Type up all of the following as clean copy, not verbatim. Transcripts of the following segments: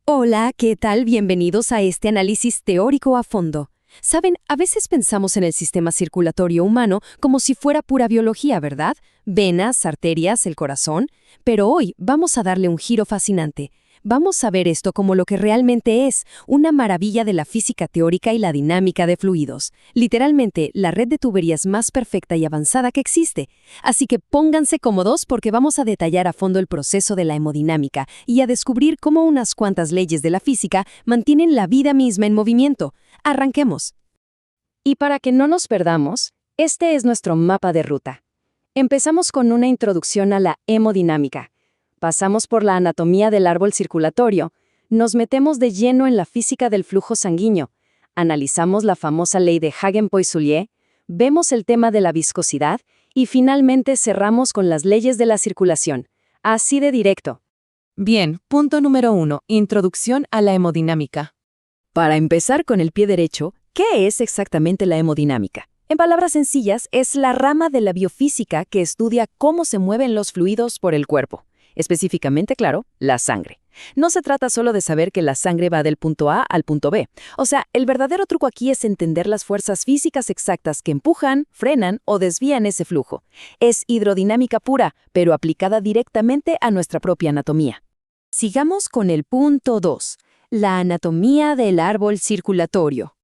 Hola, ¿qué tal? Bienvenidos a este análisis teórico a fondo. Saben, a veces pensamos en el sistema circulatorio humano como si fuera pura biología, ¿verdad? Venas, arterias, el corazón. Pero hoy vamos a darle un giro fascinante. Vamos a ver esto como lo que realmente es, una maravilla de la física teórica y la dinámica de fluidos. Literalmente, la red de tuberías más perfecta y avanzada que existe. Así que pónganse cómodos porque vamos a detallar a fondo el proceso de la hemodinámica y a descubrir cómo unas cuantas leyes de la física mantienen la vida misma en movimiento. Arranquemos. Y para que no nos perdamos, este es nuestro mapa de ruta. Empezamos con una introducción a la hemodinámica. Pasamos por la anatomía del árbol circulatorio, nos metemos de lleno en la física del flujo sanguíneo, analizamos la famosa ley de Hagen-Poiseuille, vemos el tema de la viscosidad y finalmente cerramos con las leyes de la circulación. Así de directo. Bien, punto número 1. Introducción a la hemodinámica. Para empezar con el pie derecho, ¿qué es exactamente la hemodinámica? En palabras sencillas, es la rama de la biofísica que estudia cómo se mueven los fluidos por el cuerpo. Específicamente, claro, la sangre. No se trata solo de saber que la sangre va del punto A al punto B. O sea, el verdadero truco aquí es entender las fuerzas físicas exactas que empujan, frenan o desvían ese flujo. Es hidrodinámica pura, pero aplicada directamente a nuestra propia anatomía. Sigamos con el punto 2, la anatomía del árbol circulatorio.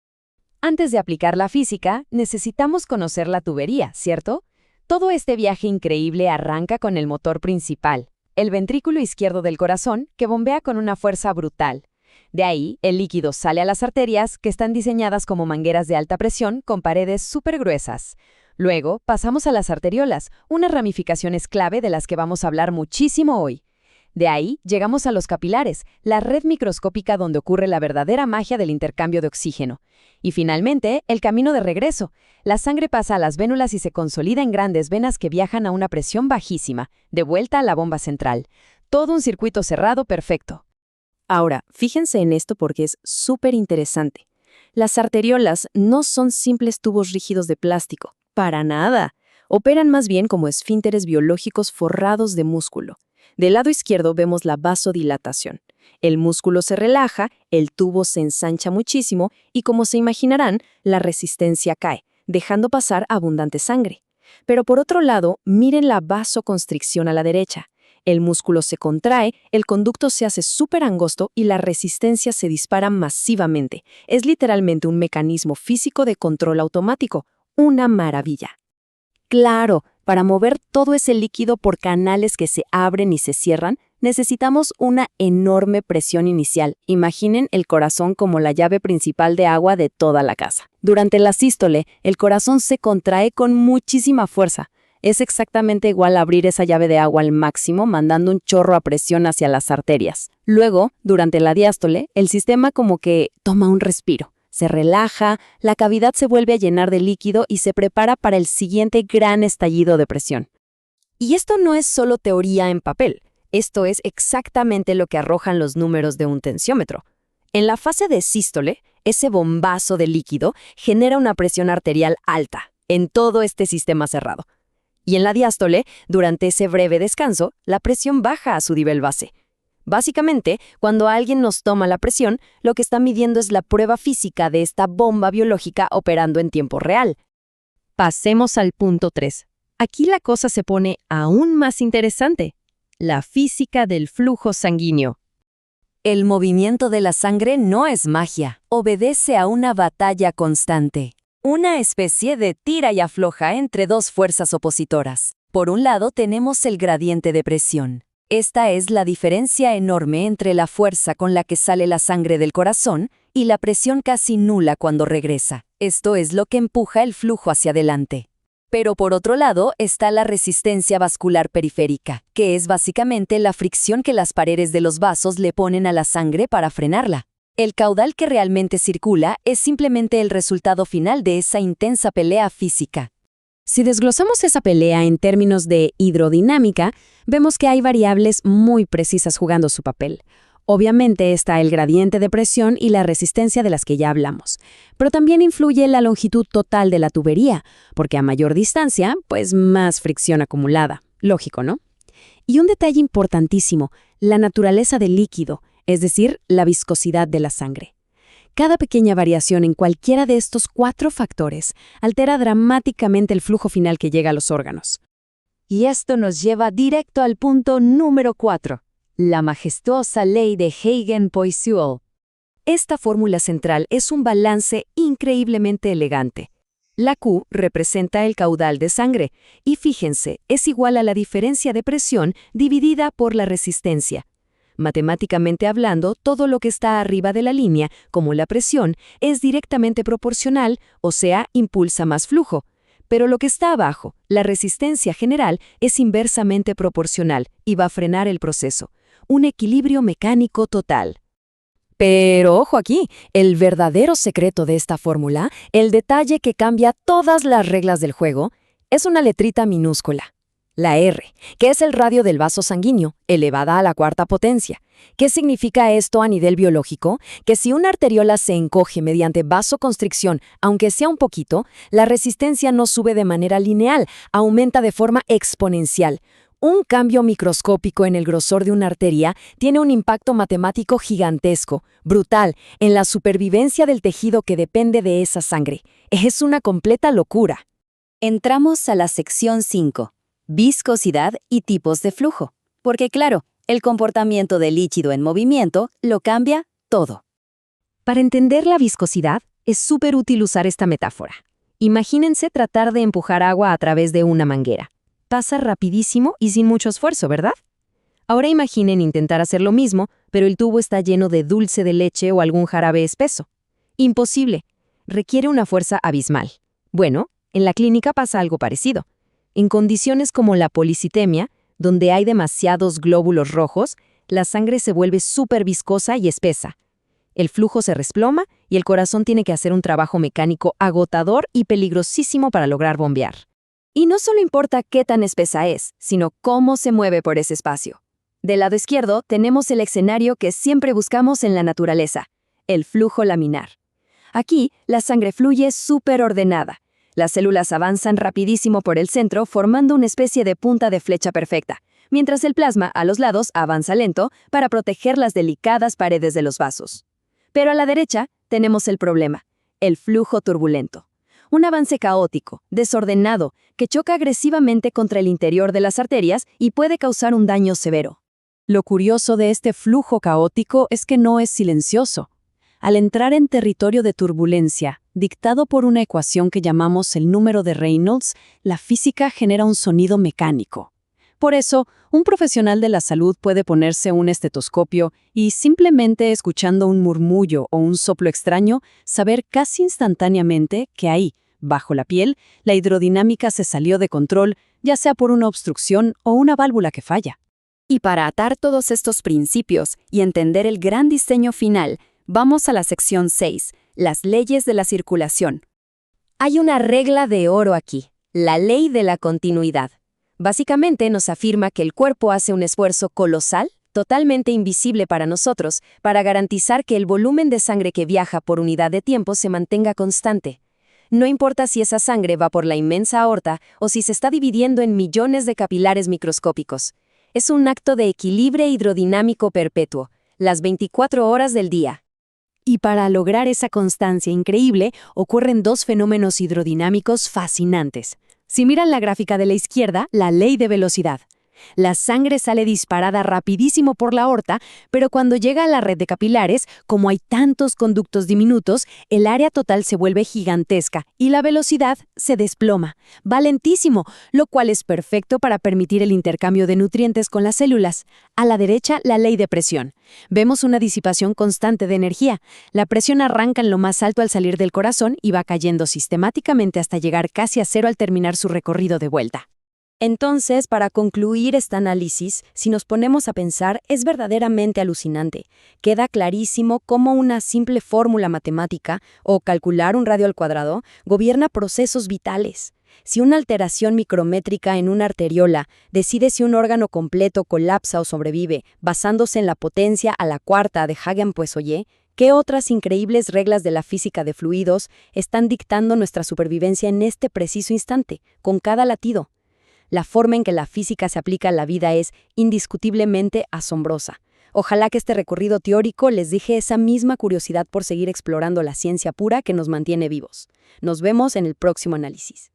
Antes de aplicar la física, necesitamos conocer la tubería, ¿cierto? Todo este viaje increíble arranca con el motor principal, el ventrículo izquierdo del corazón, que bombea con una fuerza brutal. De ahí, el líquido sale a las arterias, que están diseñadas como mangueras de alta presión con paredes súper gruesas. Luego, pasamos a las arteriolas, unas ramificaciones clave de las que vamos a hablar muchísimo hoy. De ahí, llegamos a los capilares, la red microscópica donde ocurre la verdadera magia del intercambio de oxígeno. Y finalmente, el camino de regreso. La sangre pasa a las vénulas y se consolida en grandes venas que viajan a una presión bajísima, de vuelta a la bomba central. Todo un circuito cerrado perfecto. Ahora, fíjense en esto porque es súper interesante. Las arteriolas no son simples tubos rígidos de plástico, para nada. Operan más bien como esfínteres biológicos forrados de músculo. Del lado izquierdo vemos la vasodilatación. El músculo se relaja, el tubo se ensancha muchísimo y, como se imaginarán, la resistencia cae, dejando pasar abundante sangre. Pero por otro lado, miren la vasoconstricción a la derecha. El músculo se contrae, el conducto se hace súper angosto y la resistencia se dispara masivamente. Es literalmente un mecanismo físico de control automático. Una maravilla. Claro, para mover todo ese líquido por canales que se abren y se cierran, necesitamos una enorme presión inicial. Imaginen el corazón como la llave principal de agua de toda la casa. Durante la sístole, el corazón se contrae con muchísima fuerza. Es exactamente igual a abrir esa llave de agua al máximo, mandando un chorro a presión hacia las arterias. Luego, durante la diástole, el sistema como que toma un respiro. Se relaja, la cavidad se vuelve a llenar de líquido y se prepara para el siguiente gran estallido de presión. Y esto no es solo teoría en papel. Esto es exactamente lo que arrojan los números de un tensiómetro. En la fase de sístole, ese bombazo de líquido genera una presión arterial alta en todo este sistema cerrado. Y en la diástole, durante ese breve descanso, la presión baja a su nivel base. Básicamente, cuando alguien nos toma la presión, lo que está midiendo es la prueba física de esta bomba biológica operando en tiempo real. Pasemos al punto 3. Aquí la cosa se pone aún más interesante. La física del flujo sanguíneo. El movimiento de la sangre no es magia, obedece a una batalla constante. Una especie de tira y afloja entre dos fuerzas opositoras. Por un lado tenemos el gradiente de presión. Esta es la diferencia enorme entre la fuerza con la que sale la sangre del corazón y la presión casi nula cuando regresa. Esto es lo que empuja el flujo hacia adelante. Pero por otro lado está la resistencia vascular periférica, que es básicamente la fricción que las paredes de los vasos le ponen a la sangre para frenarla. El caudal que realmente circula es simplemente el resultado final de esa intensa pelea física. Si desglosamos esa pelea en términos de hidrodinámica, vemos que hay variables muy precisas jugando su papel. Obviamente está el gradiente de presión y la resistencia de las que ya hablamos, pero también influye la longitud total de la tubería, porque a mayor distancia, pues más fricción acumulada. Lógico, ¿no? Y un detalle importantísimo, la naturaleza del líquido. es decir, la viscosidad de la sangre. Cada pequeña variación en cualquiera de estos 4 factores altera dramáticamente el flujo final que llega a los órganos. Y esto nos lleva directo al punto número 4, la majestuosa ley de Hagen-Poiseuille. Esta fórmula central es un balance increíblemente elegante. La Q representa el caudal de sangre y fíjense, es igual a la diferencia de presión dividida por la resistencia. Matemáticamente hablando, todo lo que está arriba de la línea, como la presión, es directamente proporcional, o sea, impulsa más flujo. Pero lo que está abajo, la resistencia general, es inversamente proporcional y va a frenar el proceso. Un equilibrio mecánico total. Pero ojo aquí, el verdadero secreto de esta fórmula, el detalle que cambia todas las reglas del juego, es una letrita minúscula. La R, que es el radio del vaso sanguíneo, elevada a la 4ª potencia. ¿Qué significa esto a nivel biológico? Que si una arteriola se encoge mediante vasoconstricción, aunque sea un poquito, la resistencia no sube de manera lineal, aumenta de forma exponencial. Un cambio microscópico en el grosor de una arteria tiene un impacto matemático gigantesco, brutal, en la supervivencia del tejido que depende de esa sangre. Es una completa locura. Entramos a la sección 5. Viscosidad y tipos de flujo. Porque claro, el comportamiento del líquido en movimiento lo cambia todo. Para entender la viscosidad, es súper útil usar esta metáfora. Imagínense tratar de empujar agua a través de una manguera. Pasa rapidísimo y sin mucho esfuerzo, ¿verdad? Ahora imaginen intentar hacer lo mismo, pero el tubo está lleno de dulce de leche o algún jarabe espeso. Imposible. Requiere una fuerza abismal. Bueno, en la clínica pasa algo parecido. En condiciones como la policitemia, donde hay demasiados glóbulos rojos, la sangre se vuelve súper viscosa y espesa. El flujo se resploma y el corazón tiene que hacer un trabajo mecánico agotador y peligrosísimo para lograr bombear. Y no solo importa qué tan espesa es, sino cómo se mueve por ese espacio. Del lado izquierdo tenemos el escenario que siempre buscamos en la naturaleza, el flujo laminar. Aquí, la sangre fluye súper ordenada. Las células avanzan rapidísimo por el centro formando una especie de punta de flecha perfecta, mientras el plasma a los lados avanza lento para proteger las delicadas paredes de los vasos. Pero a la derecha tenemos el problema, el flujo turbulento. Un avance caótico, desordenado, que choca agresivamente contra el interior de las arterias y puede causar un daño severo. Lo curioso de este flujo caótico es que no es silencioso. Al entrar en territorio de turbulencia, dictado por una ecuación que llamamos el número de Reynolds, la física genera un sonido mecánico. Por eso, un profesional de la salud puede ponerse un estetoscopio y simplemente escuchando un murmullo o un soplo extraño, saber casi instantáneamente que ahí, bajo la piel, la hidrodinámica se salió de control, ya sea por una obstrucción o una válvula que falla. Y para atar todos estos principios y entender el gran diseño final, vamos a la sección 6, las leyes de la circulación. Hay una regla de oro aquí, la ley de la continuidad. Básicamente nos afirma que el cuerpo hace un esfuerzo colosal, totalmente invisible para nosotros, para garantizar que el volumen de sangre que viaja por unidad de tiempo se mantenga constante. No importa si esa sangre va por la inmensa aorta o si se está dividiendo en millones de capilares microscópicos. Es un acto de equilibrio hidrodinámico perpetuo, las 24 horas del día. Y para lograr esa constancia increíble, ocurren 2 fenómenos hidrodinámicos fascinantes. Si miran la gráfica de la izquierda, la ley de velocidad. La sangre sale disparada rapidísimo por la aorta, pero cuando llega a la red de capilares, como hay tantos conductos diminutos, el área total se vuelve gigantesca y la velocidad se desploma. Va lentísimo, lo cual es perfecto para permitir el intercambio de nutrientes con las células. A la derecha, la ley de presión. Vemos una disipación constante de energía. La presión arranca en lo más alto al salir del corazón y va cayendo sistemáticamente hasta llegar casi a cero al terminar su recorrido de vuelta. Entonces, para concluir este análisis, si nos ponemos a pensar, es verdaderamente alucinante. Queda clarísimo cómo una simple fórmula matemática, o calcular un radio al cuadrado, gobierna procesos vitales. Si una alteración micrométrica en una arteriola decide si un órgano completo colapsa o sobrevive, basándose en la potencia a la 4ª de Hagen-Poiseuille, ¿qué otras increíbles reglas de la física de fluidos están dictando nuestra supervivencia en este preciso instante, con cada latido? La forma en que la física se aplica a la vida es indiscutiblemente asombrosa. Ojalá que este recorrido teórico les deje esa misma curiosidad por seguir explorando la ciencia pura que nos mantiene vivos. Nos vemos en el próximo análisis.